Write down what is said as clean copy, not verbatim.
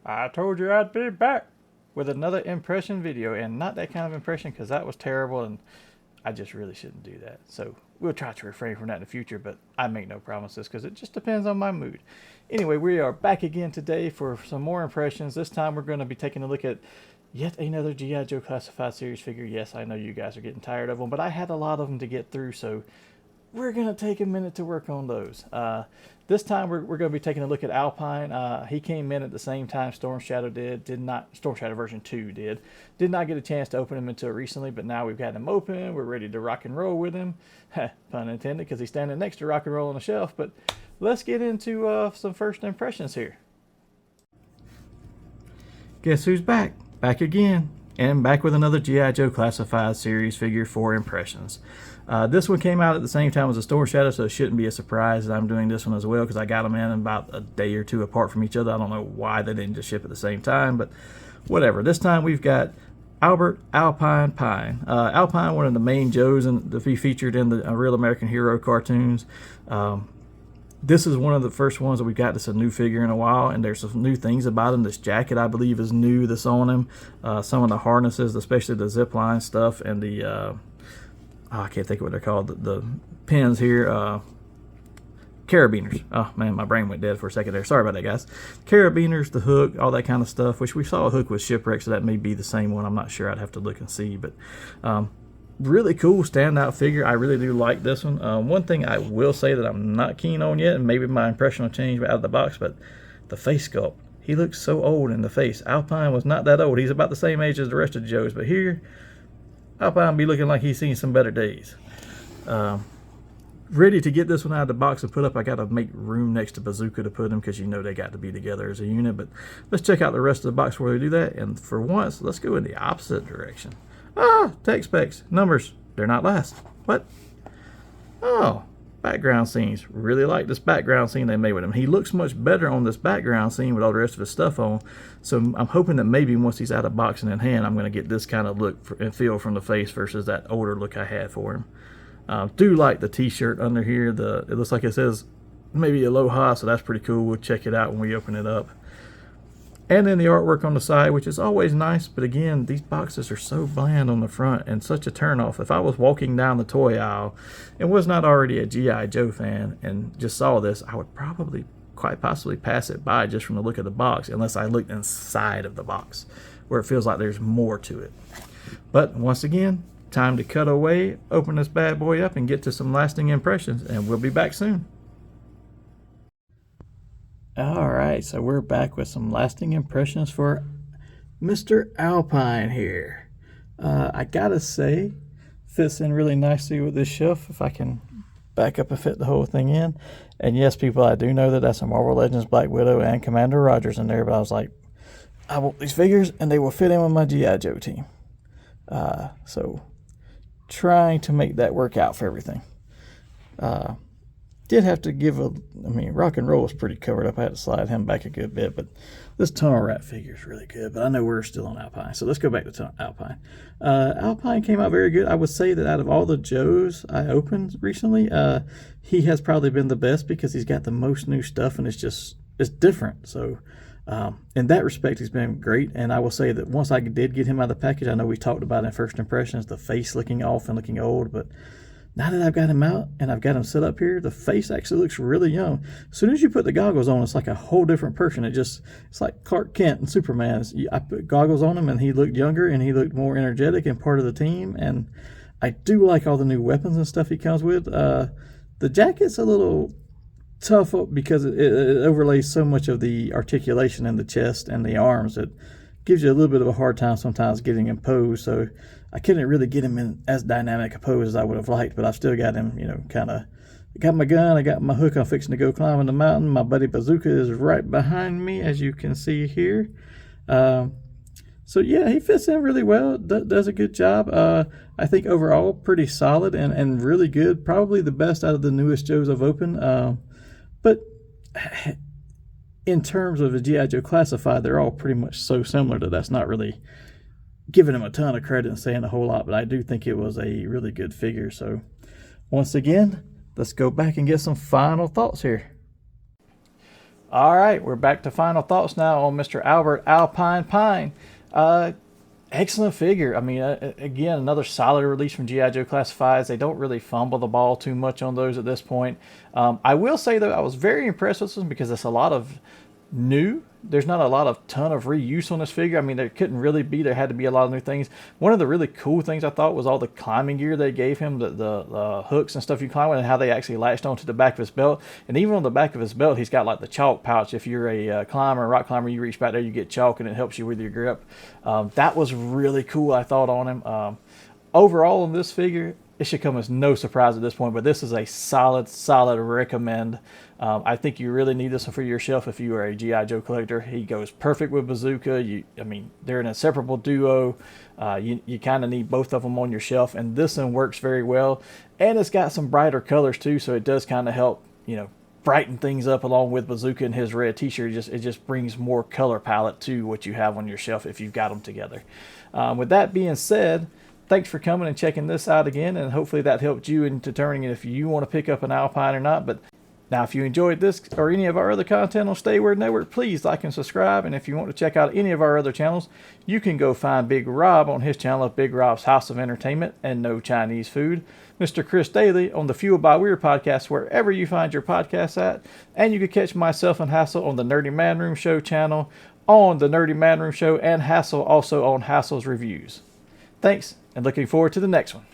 I told you I'd be back with another impression video, and not that kind of impression because that was terrible and I just really shouldn't do that. So we'll try to refrain from that in the future, but I make no promises because it just depends on my mood. Anyway, we are back again today for some more impressions. This time we're going to be taking a look at yet another G.I. Joe Classified Series figure. Yes, I know you guys are getting tired of them, but I had a lot of them to get through, so we're going to take a minute to work on those. This time we're going to be taking a look at Alpine. He came in at the same time Storm Shadow did not, Storm Shadow version 2 did not get a chance to open him until recently, but now we've got him open. We're ready to rock and roll with him. Pun intended, because he's standing next to rock and roll on the shelf. But let's get into some first impressions here. Guess who's back? Back again. And back with another G.I. Joe Classified Series figure for impressions. This one came out at the same time as the Storm Shadow, so it shouldn't be a surprise that I'm doing this one as well, because I got them in about a day or two apart from each other. I don't know why they didn't just ship at the same time, but whatever. This time we've got Albert Alpine Pine. Alpine, one of the main Joes to be featured in the Real American Hero cartoons. This is one of the first ones that we've got that's a new figure in a while, and there's some new things about him. This jacket, I believe, is new that's on him. Some of the harnesses, especially the zip line stuff, and the I can't think of what they're called. The pins here, carabiners. Oh man, my brain went dead for a second there. Sorry about that, guys. Carabiners, the hook, all that kind of stuff. Which we saw a hook with Shipwreck, so that may be the same one. I'm not sure. I'd have to look and see, but. Really cool standout figure. I really do like this one. One thing I will say that I'm not keen on yet, and maybe my impression will change out of the box, but the face sculpt. He looks so old in the face. Alpine was not that old. He's about the same age as the rest of the Joes, but here, Alpine be looking like he's seen some better days. Ready to get this one out of the box and put up. I got to make room next to Bazooka to put him, because you know they got to be together as a unit. But let's check out the rest of the box before we do that. And for once, let's go in the opposite direction. Tech specs, numbers, they're not last. What? Oh, background scenes. Really like this background scene they made with him. He looks much better on this background scene with all the rest of his stuff on. So I'm hoping that maybe once he's out of box and in hand, I'm going to get this kind of look and feel from the face versus that older look I had for him. Do like the t-shirt under here. It looks like it says maybe Aloha, so that's pretty cool. We'll check it out when we open it up. And then the artwork on the side, which is always nice, but again, these boxes are so bland on the front and such a turnoff. If I was walking down the toy aisle and was not already a G.I. Joe fan and just saw this, I would probably quite possibly pass it by just from the look of the box, unless I looked inside of the box, where it feels like there's more to it. But once again, time to cut away, open this bad boy up, and get to some lasting impressions, and we'll be back soon. Alright, so we're back with some lasting impressions for Mr. Alpine here. I gotta say, fits in really nicely with this shelf, if I can back up and fit the whole thing in. And yes, people, I do know that that's a Marvel Legends Black Widow and Commander Rogers in there, but I was like, I want these figures, and they will fit in with my G.I. Joe team. So, trying to make that work out for everything. Did have to give rock and roll was pretty covered up. I had to slide him back a good bit, but this Tunnel Rat figure is really good. But I know we're still on Alpine, so let's go back to Alpine. Alpine came out very good. I would say that out of all the Joes I opened recently, he has probably been the best, because he's got the most new stuff, and it's different. So in that respect, he's been great. And I will say that once I did get him out of the package, I know we talked about in first impressions, the face looking off and looking old, but now that I've got him out and I've got him set up here, the face actually looks really young. As soon as you put the goggles on, it's like a whole different person. It's like Clark Kent and Superman. I put goggles on him and he looked younger and he looked more energetic and part of the team. And I do like all the new weapons and stuff he comes with. The jacket's a little tough because it overlays so much of the articulation in the chest and the arms. It gives you a little bit of a hard time sometimes getting him posed. So I couldn't really get him in as dynamic a pose as I would have liked, but I've still got him, kind of, got my gun, I got my hook, I'm fixing to go climbing the mountain. My buddy Bazooka is right behind me, as you can see here. So yeah, he fits in really well, does a good job. I think overall pretty solid and really good, probably the best out of the newest Joes I've opened. But in terms of the G.I. Joe Classified, they're all pretty much so similar that that's not really giving him a ton of credit and saying a whole lot, but I do think it was a really good figure. So once again, let's go back and get some final thoughts here. All right, we're back to final thoughts now on Mr. Albert Alpine Pine. Excellent figure. I mean, again, another solid release from G.I. Joe Classifieds. They don't really fumble the ball too much on those at this point. I will say, though, I was very impressed with this one because it's a lot of new. There's not a lot of ton of reuse on this figure. I mean, there couldn't really be. There had to be a lot of new things. One of the really cool things I thought was all the climbing gear they gave him, the hooks and stuff you climb with, and how they actually latched onto the back of his belt. And even on the back of his belt, he's got like the chalk pouch. If you're a climber, rock climber, you reach back there, you get chalk, and it helps you with your grip. That was really cool, I thought, on him. Overall, on this figure, it should come as no surprise at this point, but this is a solid recommend. I think you really need this one for your shelf if you are a G.I. Joe collector. He goes perfect with Bazooka. I mean, they're an inseparable duo. You kind of need both of them on your shelf, and this one works very well. And it's got some brighter colors too, so it does kind of help, brighten things up along with Bazooka and his red t-shirt. It just brings more color palette to what you have on your shelf if you've got them together. With that being said, thanks for coming and checking this out again, and hopefully that helped you in determining if you want to pick up an Alpine or not. But now, if you enjoyed this or any of our other content on Stay Word Network, please like and subscribe. And if you want to check out any of our other channels, you can go find Big Rob on his channel of Big Rob's House of Entertainment and No Chinese Food, Mr. Chris Daly on the Fueled by Weird podcast, wherever you find your podcasts at. And you can catch myself and Hassel on the Nerdy Man Room Show channel, on the Nerdy Man Room Show, and Hassel also on Hassel's Reviews. Thanks, and looking forward to the next one.